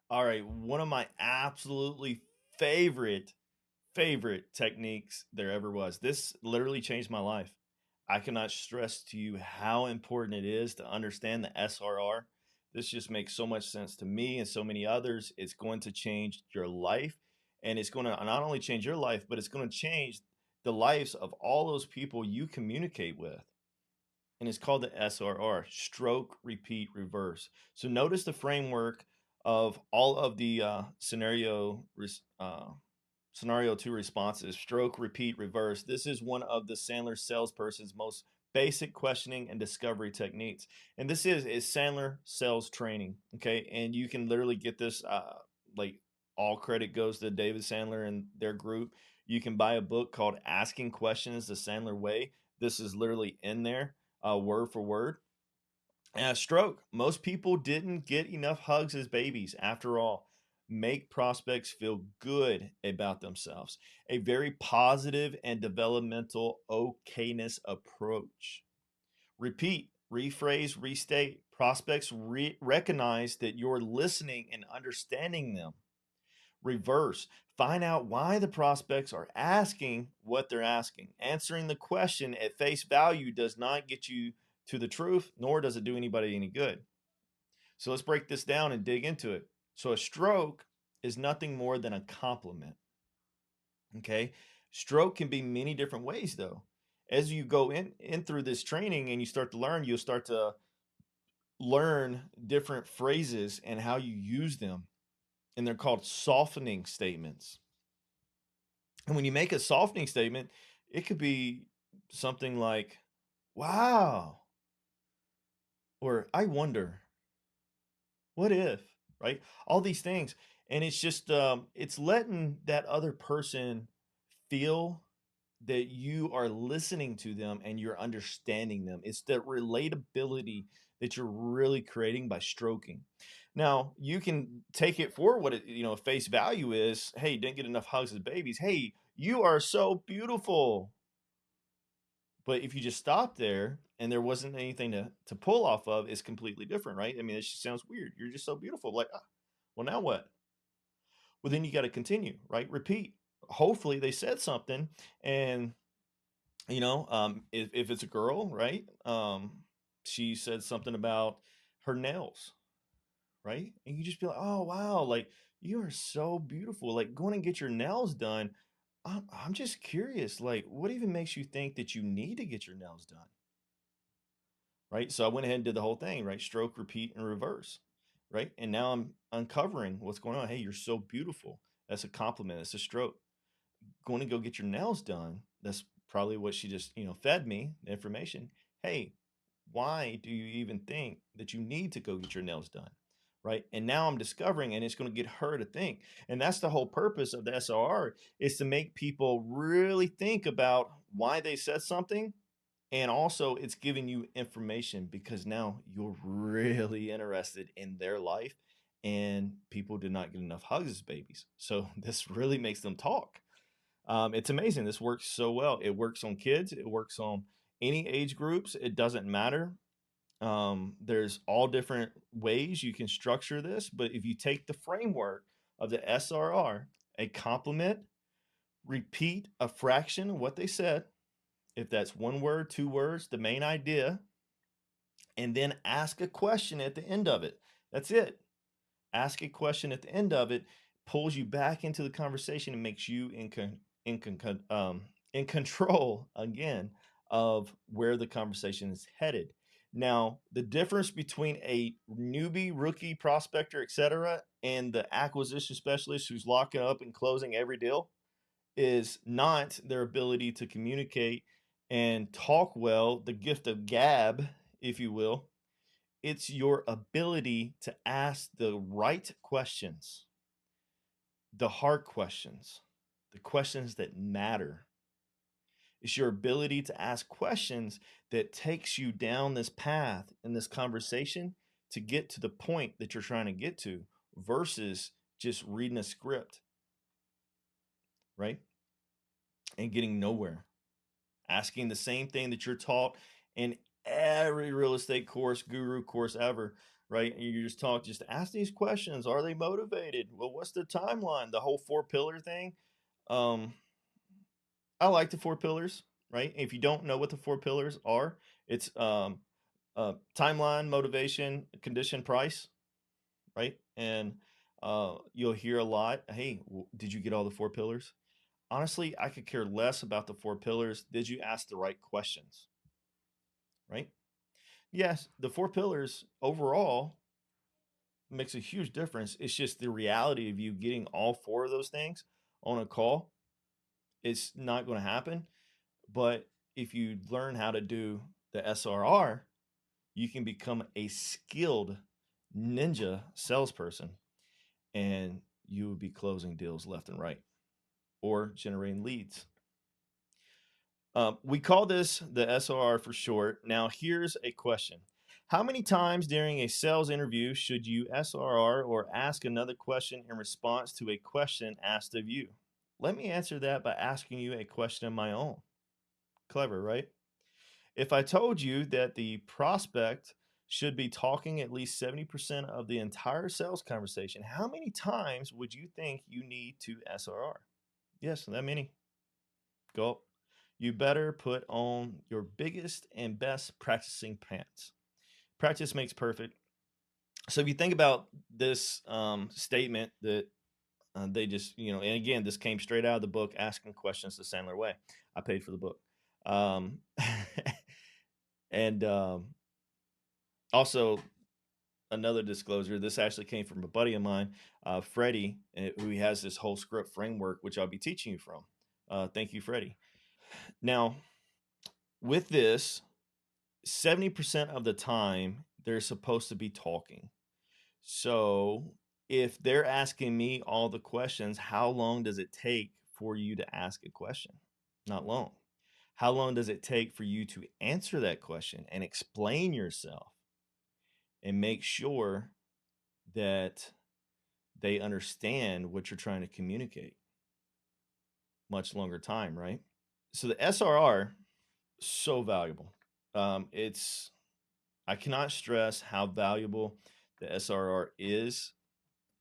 All right, one of my absolutely favorite favorite techniques there ever was. This literally changed my life. I cannot stress to you how important it is to understand the SRR. This just makes so much sense to me and so many others. It's going to change your life, and it's going to not only change your life, but it's going to change the lives of all those people you communicate with. And it's called the SRR, stroke, repeat, reverse. So notice the framework of all of the scenario two responses: stroke, repeat, reverse. This is one of the Sandler salesperson's most basic questioning and discovery techniques. And this is Sandler sales training. Okay. And you can literally get this, like all credit goes to David Sandler and their group. You can buy a book called Asking Questions the Sandler Way. This is literally in there, word for word. Stroke. Most people didn't get enough hugs as babies. After all, make prospects feel good about themselves. A very positive and developmental okayness approach. Repeat, rephrase, restate. Prospects recognize that you're listening and understanding them. Reverse, find out why the prospects are asking what they're asking. Answering the question at face value does not get you to the truth, nor does it do anybody any good. So let's break this down and dig into it. So a stroke is nothing more than a compliment. Okay. Stroke can be many different ways though. As you go in through this training and you start to learn, you'll start to learn different phrases and how you use them. And they're called softening statements. And when you make a softening statement, it could be something like, wow, or I wonder, what if, right? All these things. And it's just, it's letting that other person feel that you are listening to them and you're understanding them. It's the relatability that you're really creating by stroking. Now, you can take it for what it, face value is. Hey, didn't get enough hugs as babies. Hey, you are so beautiful. But if you just stop there and there wasn't anything to pull off of, it's completely different, right? I mean, it just sounds weird. You're just so beautiful. Like, well, now what? Well, then you got to continue, right? Repeat. Hopefully, they said something, and if it's a girl, right? She said something about her nails, right? And you just be like, oh wow, like you are so beautiful. Like going and get your nails done. I'm just curious, like what even makes you think that you need to get your nails done? Right? So I went ahead and did the whole thing, right? Stroke, repeat, and reverse, right? And now I'm uncovering what's going on. Hey, you're so beautiful. That's a compliment. That's a stroke. Going to go get your nails done. That's probably what she just, fed me the information. Hey, why do you even think that you need to go get your nails done? Right. And now I'm discovering, and it's going to get her to think. And that's the whole purpose of the SRR, is to make people really think about why they said something. And also, it's giving you information because now you're really interested in their life. And people did not get enough hugs as babies. So this really makes them talk. It's amazing. This works so well. It works on kids. It works on any age groups. It doesn't matter. There's all different ways you can structure this, but if you take the framework of the SRR, a compliment, repeat a fraction of what they said, if that's one word, two words, the main idea, and then ask a question at the end of it. That's it. Ask a question at the end of it, pulls you back into the conversation and makes you in, in control again of where the conversation is headed. Now, the difference between a newbie, rookie, prospector, etc., and the acquisition specialist who's locking up and closing every deal is not their ability to communicate and talk well, the gift of gab, if you will. It's your ability to ask the right questions, the hard questions, the questions that matter. It's your ability to ask questions that takes you down this path in this conversation to get to the point that you're trying to get to versus just reading a script, right? And getting nowhere. Asking the same thing that you're taught in every real estate course, guru course ever. right? And you just ask these questions. Are they motivated? Well, what's the timeline? The whole four pillar thing. Um, I like the four pillars, right? If you don't know what the four pillars are, it's timeline, motivation, condition, price, right? And you'll hear a lot. Hey, did you get all the four pillars? Honestly, I could care less about the four pillars. Did you ask the right questions, right? Yes, the four pillars overall makes a huge difference. It's just the reality of you getting all four of those things on a call. It's not going to happen. But if you learn how to do the SRR, you can become a skilled ninja salesperson and you would be closing deals left and right or generating leads. We call this the SRR for short. Now, here's a question. How many times during a sales interview should you SRR or ask another question in response to a question asked of you? Let me answer that by asking you a question of my own. Clever, right? If I told you that the prospect should be talking at least 70% of the entire sales conversation, how many times would you think you need to SRR? Yes, that many. Go. You better put on your biggest and best practicing pants. Practice makes perfect. So if you think about this statement that they just, and again, this came straight out of the book, Asking Questions the Sandler Way. I paid for the book. Um, and also, another disclosure, this actually came from a buddy of mine, Freddie, who has this whole script framework, which I'll be teaching you from. Thank you, Freddie. Now, with this, 70% of the time, they're supposed to be talking. So if they're asking me all the questions, how long does it take for you to ask a question? Not long. How long does it take for you to answer that question and explain yourself and make sure that they understand what you're trying to communicate? Much longer time, right? So the SRR, so valuable. It's I cannot stress how valuable the SRR is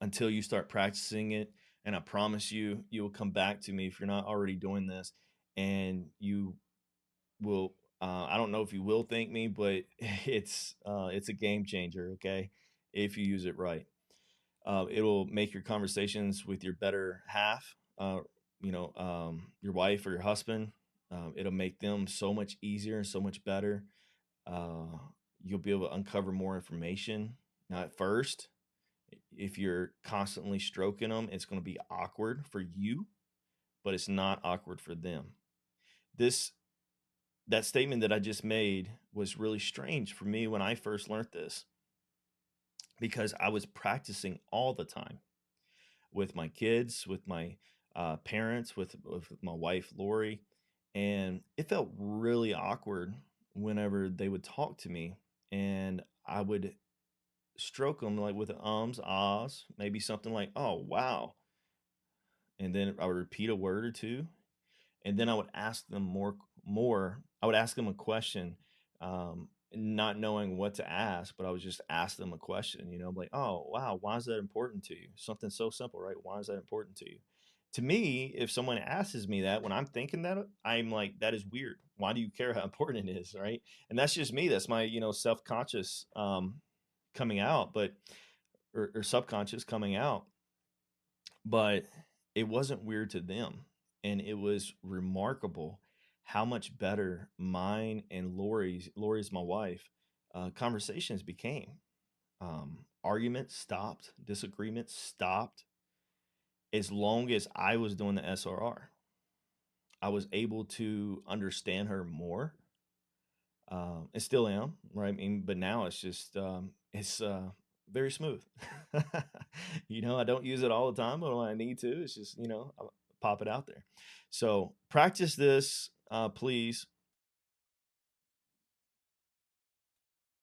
until you start practicing it. And I promise you, you will come back to me if you're not already doing this, and you will. I don't know if you will thank me, but it's a game changer. Okay, if you use it right, it'll make your conversations with your better half, your wife or your husband. It'll make them so much easier and so much better. Uh, you'll be able to uncover more information. Now, at first, if you're constantly stroking them, it's going to be awkward for you, but it's not awkward for them. This that statement that I just made was really strange for me when I first learned this because I was practicing all the time with my kids, with my parents, with my wife Lori, and it felt really awkward whenever they would talk to me, and I would stroke them like with ums, ahs, maybe something like, "Oh wow," and then I would repeat a word or two, and then I would ask them more. I would ask them a question, not knowing what to ask, but I would just ask them a question. Like, "Oh wow, why is that important to you?" Something so simple, right? Why is that important to you? To me, if someone asks me that when I'm thinking that, I'm like, that is weird. Why do you care how important it is, right? And that's just me. That's my self conscious coming out, but or subconscious coming out, but it wasn't weird to them. And it was remarkable how much better mine and Lori's my wife, conversations became. Arguments stopped, disagreements stopped. As long as I was doing the SRR, I was able to understand her more, and still am, right? I mean, but now it's very smooth. I don't use it all the time, but when I need to, it's just I'll pop it out there. So practice this, please.